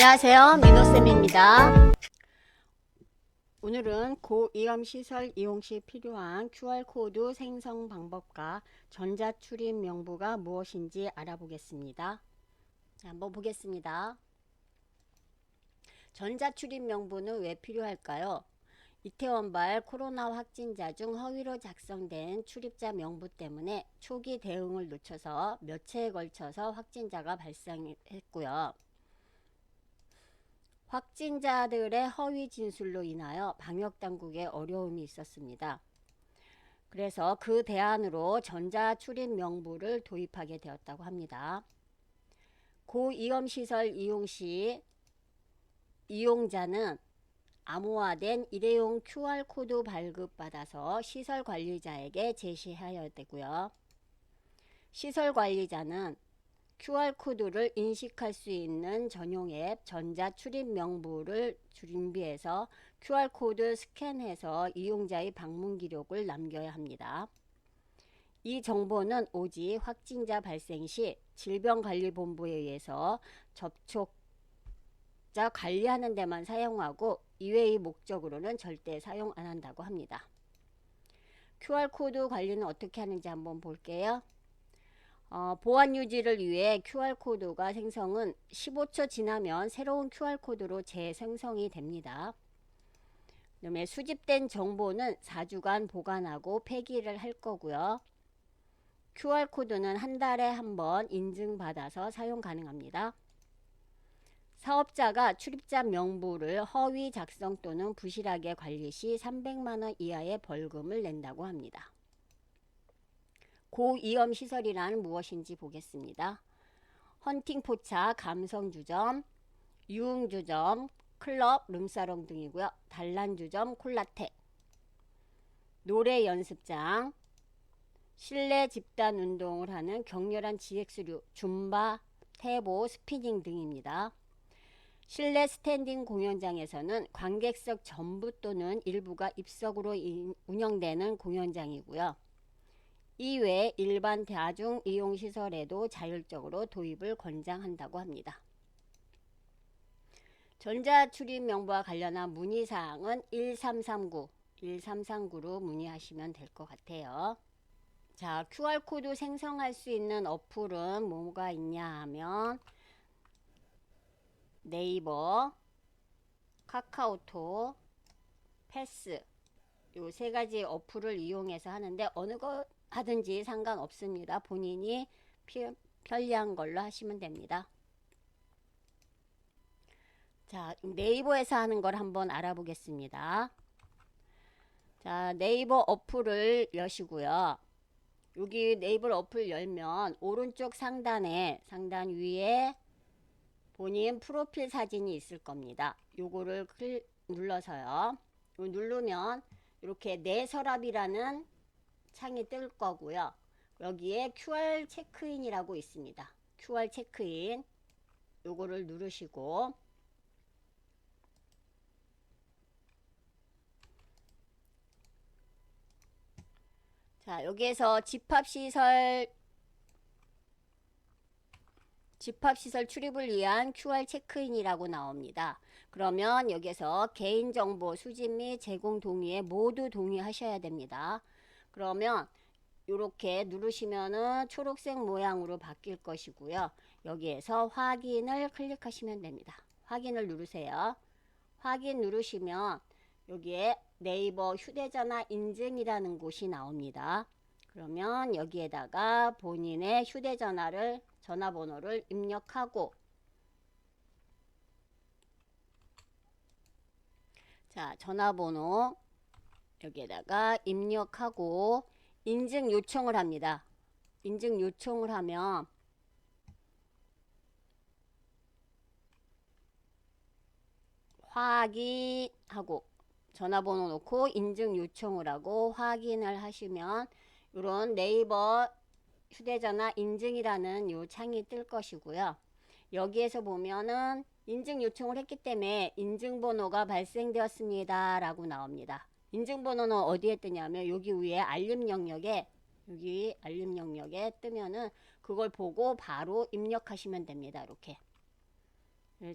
안녕하세요, 민호쌤입니다. 오늘은 고위험시설 이용 시 필요한 QR코드 생성 방법과 전자출입 명부가 무엇인지 알아보겠습니다. 한번 보겠습니다. 전자출입 명부는 왜 필요할까요? 이태원발 코로나 확진자 중 허위로 작성된 출입자 명부 때문에 초기 대응을 놓쳐서 몇 차에 걸쳐서 확진자가 발생했고요. 확진자들의 허위 진술로 인하여 방역당국에 어려움이 있었습니다. 그래서 그 대안으로 전자출입 명부를 도입하게 되었다고 합니다. 고위험시설 이용 시 이용자는 암호화된 일회용 QR코드 발급받아서 시설관리자에게 제시해야 되고요. 시설관리자는 QR코드를 인식할 수 있는 전용 앱 전자출입 명부를 준비해서 QR코드 스캔해서 이용자의 방문 기록을 남겨야 합니다. 이 정보는 오직 확진자 발생 시 질병관리본부에 의해서 접촉자 관리하는 데만 사용하고 이외의 목적으로는 절대 사용 안 한다고 합니다. QR코드 관리는 어떻게 하는지 한번 볼게요. 보안 유지를 위해 QR코드가 생성은 15초 지나면 새로운 QR코드로 재생성이 됩니다. 그다음에 수집된 정보는 4주간 보관하고 폐기를 할 거고요. QR코드는 한 달에 한 번 인증받아서 사용 가능합니다. 사업자가 출입자 명부를 허위 작성 또는 부실하게 관리 시 300만 원 이하의 벌금을 낸다고 합니다. 고위험시설이란 무엇인지 보겠습니다. 헌팅포차, 감성주점, 유흥주점, 클럽, 룸사롱 등이고요. 단란주점, 콜라텍, 노래연습장, 실내 집단운동을 하는 격렬한 GX류, 줌바, 태보, 스피닝 등입니다. 실내 스탠딩 공연장에서는 관객석 전부 또는 일부가 입석으로 운영되는 공연장이고요. 이외 일반 대중 이용시설에도 자율적으로 도입을 권장한다고 합니다. 전자출입 명부와 관련한 문의사항은 1339로 문의하시면 될 것 같아요. 자, QR코드 생성할 수 있는 어플은 뭐가 있냐 하면 네이버, 카카오톡, 패스 요 세 가지 어플을 이용해서 하는데 어느 거 하든지 상관없습니다. 본인이 편리한 걸로 하시면 됩니다. 자, 네이버에서 하는 걸 한번 알아보겠습니다. 자, 네이버 어플을 여시고요. 여기 네이버 어플 열면 오른쪽 상단 위에 본인 프로필 사진이 있을 겁니다. 요거를 눌러서요. 누르면 이렇게 내 서랍이라는 창이 뜰 거고요. 여기에 QR 체크인이라고 있습니다. QR 체크인 요거를 누르시고 자, 여기에서 집합시설 출입을 위한 QR 체크인이라고 나옵니다. 그러면 여기서 개인정보 수집 및 제공 동의에 모두 동의하셔야 됩니다. 그러면 이렇게 누르시면은 초록색 모양으로 바뀔 것이고요. 여기에서 확인을 클릭하시면 됩니다. 확인을 누르세요. 확인 누르시면 여기에 네이버 휴대전화 인증이라는 곳이 나옵니다. 그러면 여기에다가 본인의 전화번호를 입력하고 자, 전화번호 여기에다가 입력하고 인증 요청을 합니다. 인증 요청을 하면 확인하고 전화번호 놓고 인증 요청을 하고 확인을 하시면 이런 네이버 휴대전화 인증이라는 요 창이 뜰 것이고요. 여기에서 보면은 인증 요청을 했기 때문에 인증번호가 발생되었습니다 라고 나옵니다. 인증번호는 어디에 뜨냐면 여기 위에 알림 영역에 뜨면은 그걸 보고 바로 입력하시면 됩니다. 이렇게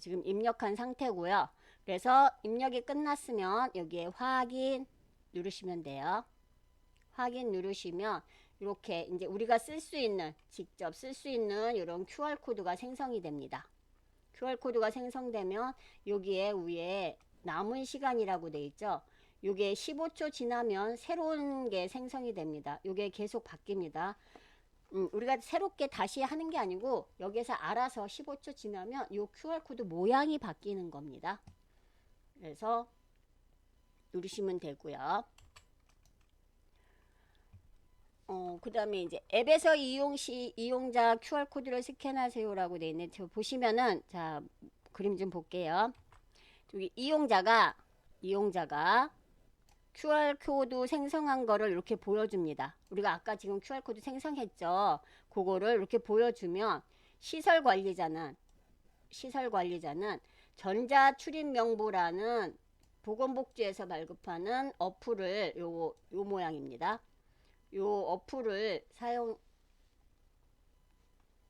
지금 입력한 상태고요. 그래서 입력이 끝났으면 여기에 확인 누르시면 돼요. 확인 누르시면 이렇게 이제 우리가 쓸 수 있는, 직접 쓸 수 있는 이런 QR코드가 생성이 됩니다. QR코드가 생성되면 여기에 위에 남은 시간이라고 돼 있죠. 요게 15초 지나면 새로운 게 생성이 됩니다. 요게 계속 바뀝니다. 우리가 새롭게 다시 하는 게 아니고 여기서 알아서 15초 지나면 요 QR코드 모양이 바뀌는 겁니다. 그래서 누르시면 되고요. 그 다음에 이제 앱에서 이용 시 이용자 QR코드를 스캔하세요라고 되어 있는데 보시면은, 자, 그림 좀 볼게요. 저기 이용자가 QR코드 생성한 거를 이렇게 보여줍니다. 우리가 아까 지금 QR코드 생성했죠. 그거를 이렇게 보여주면 시설관리자는 전자출입명부라는 보건복지에서 발급하는 어플을 요 모양입니다. 요 어플을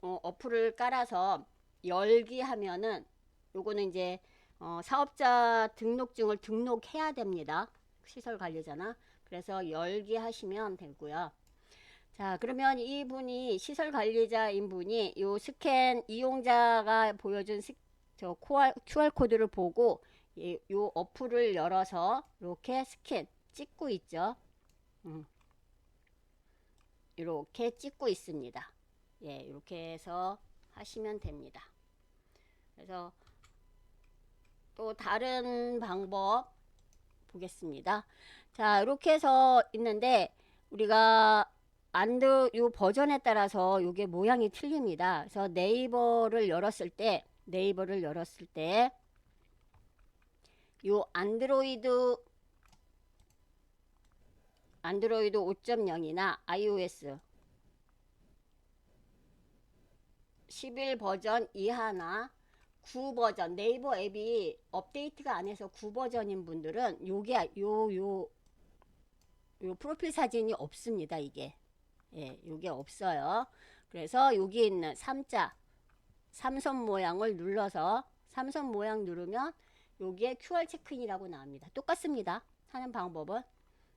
어플을 깔아서 열기 하면은 요거는 이제 사업자 등록증을 등록해야 됩니다. 시설 관리자나. 그래서 열기 하시면 되고요. 자, 그러면 이분이 시설 관리자인 분이 요 스캔 이용자가 보여준 저 QR코드를 보고 요 어플을 열어서 이렇게 스캔 찍고 있죠. 이렇게 찍고 있습니다. 예, 이렇게 해서 하시면 됩니다. 그래서 또 다른 방법 보겠습니다. 자, 이렇게 해서 있는데 우리가 요 버전에 따라서 요게 모양이 틀립니다. 그래서 네이버를 열었을 때 요 안드로이드 5.0이나 iOS 11 버전 이하나 9 버전, 네이버 앱이 업데이트가 안 해서 9 버전인 분들은 요게 요 프로필 사진이 없습니다. 이게. 예, 요게 없어요. 그래서 여기 있는 삼선 모양을 눌러서 삼선 모양 누르면 여기에 QR 체크인이라고 나옵니다. 똑같습니다. 하는 방법은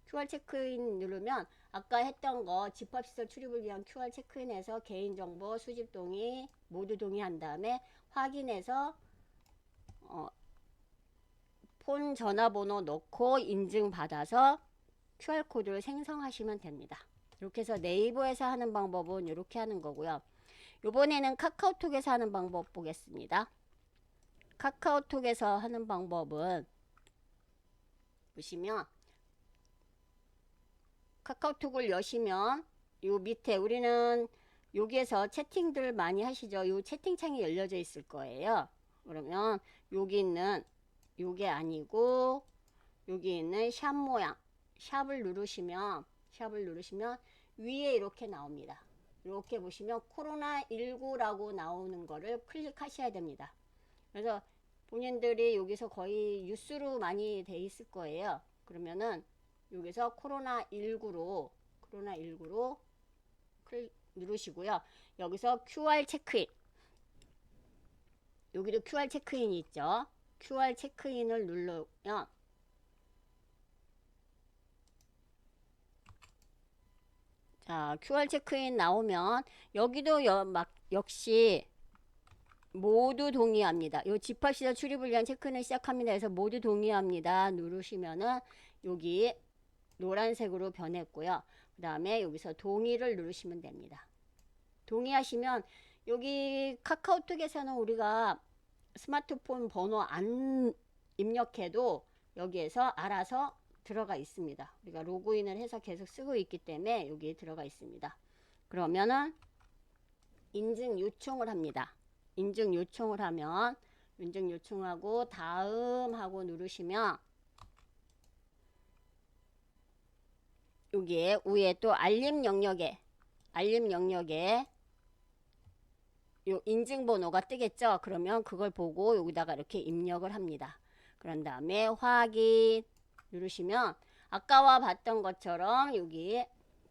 QR 체크인 누르면 아까 했던 거 집합시설 출입을 위한 QR 체크인에서 개인정보 수집 동의 모두 동의한 다음에 확인해서 폰 전화번호 넣고 인증받아서 QR코드를 생성하시면 됩니다. 이렇게 해서 네이버에서 하는 방법은 이렇게 하는 거고요. 이번에는 카카오톡에서 하는 방법 보겠습니다. 카카오톡에서 하는 방법은 보시면 카카오톡을 여시면 요 밑에 우리는 여기에서 채팅들 많이 하시죠. 요 채팅창이 열려져 있을 거예요. 그러면 여기 있는 요게 아니고 여기 있는 샵 모양 샵을 누르시면 위에 이렇게 나옵니다. 이렇게 보시면 코로나19라고 나오는 거를 클릭하셔야 됩니다. 그래서 본인들이 여기서 거의 뉴스로 많이 돼 있을 거예요. 그러면은 여기서 코로나19로 누르시고요. 여기서 QR 체크인, 여기도 QR 체크인이 있죠. QR 체크인을 누르면 자, QR 체크인 나오면 여기도 역시 모두 동의합니다. 요 집합시설 출입을 위한 체크인을 시작합니다. 해서 모두 동의합니다. 누르시면은 여기 노란색으로 변했고요. 그 다음에 여기서 동의를 누르시면 됩니다. 동의하시면 여기 카카오톡에서는 우리가 스마트폰 번호 안 입력해도 여기에서 알아서 들어가 있습니다. 우리가 로그인을 해서 계속 쓰고 있기 때문에 여기에 들어가 있습니다. 그러면은 인증 요청을 합니다. 인증 요청을 하면 인증 요청하고 다음 하고 누르시면 여기에 위에 또 알림 영역에 요 인증번호가 뜨겠죠. 그러면 그걸 보고 여기다가 이렇게 입력을 합니다. 그런 다음에 확인 누르시면 아까와 봤던 것처럼 여기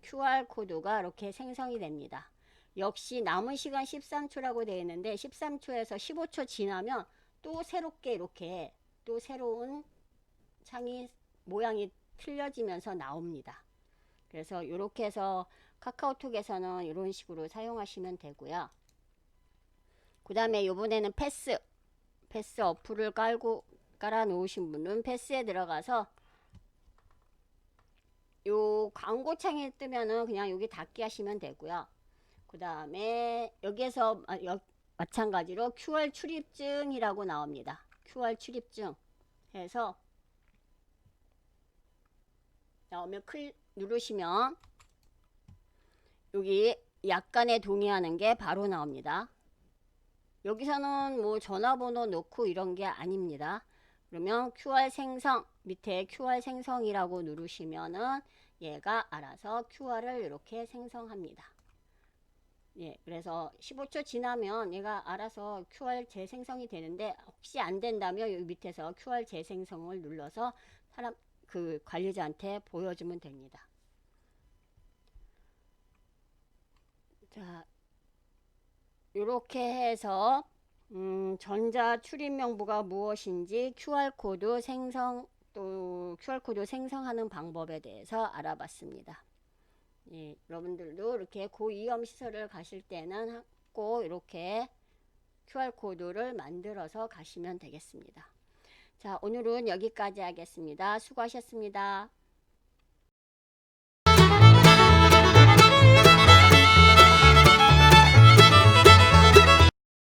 QR코드가 이렇게 생성이 됩니다. 역시 남은 시간 13초라고 되어 있는데 13초에서 15초 지나면 또 새롭게 이렇게 또 새로운 창이 모양이 틀려지면서 나옵니다. 그래서 이렇게 해서 카카오톡에서는 이런 식으로 사용하시면 되고요. 그 다음에 이번에는 패스 어플을 깔아 놓으신 분은 패스에 들어가서 요 광고창에 뜨면은 그냥 여기 닫기 하시면 되고요. 그 다음에 여기에서 마찬가지로 QR 출입증이라고 나옵니다. QR 출입증 해서 나오면 누르시면 여기 약간의 동의하는 게 바로 나옵니다. 여기서는 뭐 전화번호 넣고 이런 게 아닙니다. 그러면 QR 생성 밑에 QR 생성이라고 누르시면은 얘가 알아서 QR을 이렇게 생성합니다. 예, 그래서 15초 지나면 얘가 알아서 QR 재생성이 되는데 혹시 안 된다면 여기 밑에서 QR 재생성을 눌러서 그 관리자한테 보여주면 됩니다. 자, 이렇게 해서 전자 출입 명부가 무엇인지 QR코드 생성 또 QR코드 생성하는 방법에 대해서 알아봤습니다. 예, 여러분들도 이렇게 고위험 시설을 가실 때는 꼭 이렇게 QR코드를 만들어서 가시면 되겠습니다. 자, 오늘은 여기까지 하겠습니다. 수고하셨습니다.